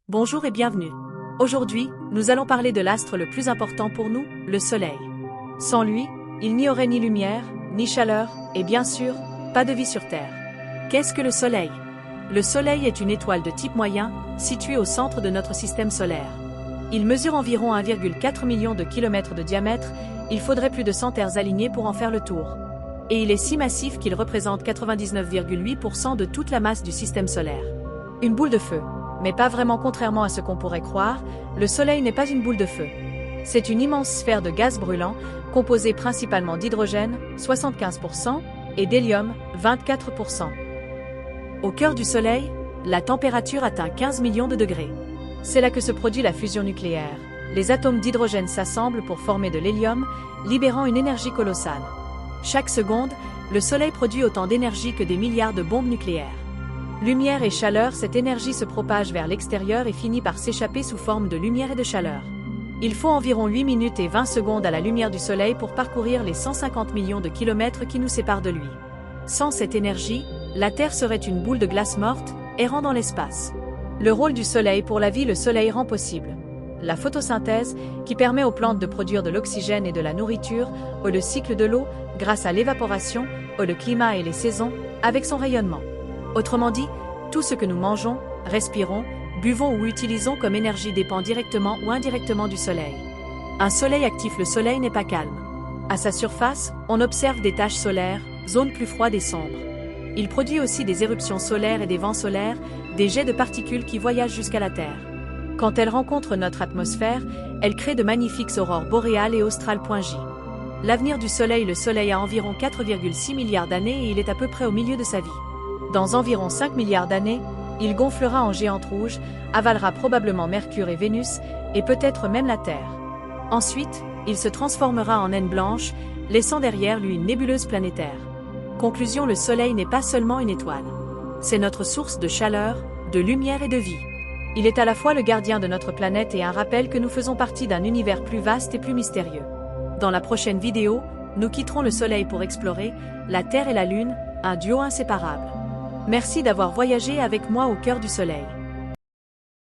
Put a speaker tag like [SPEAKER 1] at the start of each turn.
[SPEAKER 1] Bonjour et bienvenue. Aujourd'hui, nous allons parler de l'astre le plus important pour nous, le Soleil. Sans lui, il n'y aurait ni lumière, ni chaleur, et bien sûr, pas de vie sur Terre. Qu'est-ce que le Soleil? Le Soleil est une étoile de type moyen, située au centre de notre système solaire. Il mesure environ 1,4 million de kilomètres de diamètre, il faudrait plus de 100 terres alignées pour en faire le tour. Et il est si massif qu'il représente 99,8% de toute la masse du système solaire. Une boule de feu. Mais pas vraiment, contrairement à ce qu'on pourrait croire, le Soleil n'est pas une boule de feu. C'est une immense sphère de gaz brûlant, composée principalement d'hydrogène, 75%, et d'hélium, 24%. Au cœur du Soleil, la température atteint 15 millions de degrés. C'est là que se produit la fusion nucléaire. Les atomes d'hydrogène s'assemblent pour former de l'hélium, libérant une énergie colossale. Chaque seconde, le Soleil produit autant d'énergie que des milliards de bombes nucléaires. Lumière et chaleur, cette énergie se propage vers l'extérieur et finit par s'échapper sous forme de lumière et de chaleur. Il faut environ 8 minutes et 20 secondes à la lumière du Soleil pour parcourir les 150 millions de kilomètres qui nous séparent de lui. Sans cette énergie, la Terre serait une boule de glace morte, errant dans l'espace. Le rôle du Soleil pour la vie, le Soleil rend possible la photosynthèse, qui permet aux plantes de produire de l'oxygène et de la nourriture, ou le cycle de l'eau, grâce à l'évaporation, ou le climat et les saisons, avec son rayonnement. Autrement dit, tout ce que nous mangeons, respirons, buvons ou utilisons comme énergie dépend directement ou indirectement du Soleil. Un Soleil actif, le Soleil n'est pas calme. À sa surface, on observe des taches solaires, zones plus froides et sombres. Il produit aussi des éruptions solaires et des vents solaires, des jets de particules qui voyagent jusqu'à la Terre. Quand elles rencontrent notre atmosphère, elles créent de magnifiques aurores boréales et australes. J. L'avenir du Soleil, le Soleil a environ 4,6 milliards d'années et il est à peu près au milieu de sa vie. Dans environ 5 milliards d'années, il gonflera en géante rouge, avalera probablement Mercure et Vénus, et peut-être même la Terre. Ensuite, il se transformera en naine blanche, laissant derrière lui une nébuleuse planétaire. Conclusion, le Soleil n'est pas seulement une étoile. C'est notre source de chaleur, de lumière et de vie. Il est à la fois le gardien de notre planète et un rappel que nous faisons partie d'un univers plus vaste et plus mystérieux. Dans la prochaine vidéo, nous quitterons le Soleil pour explorer la Terre et la Lune, un duo inséparable. Merci d'avoir voyagé avec moi au cœur du Soleil.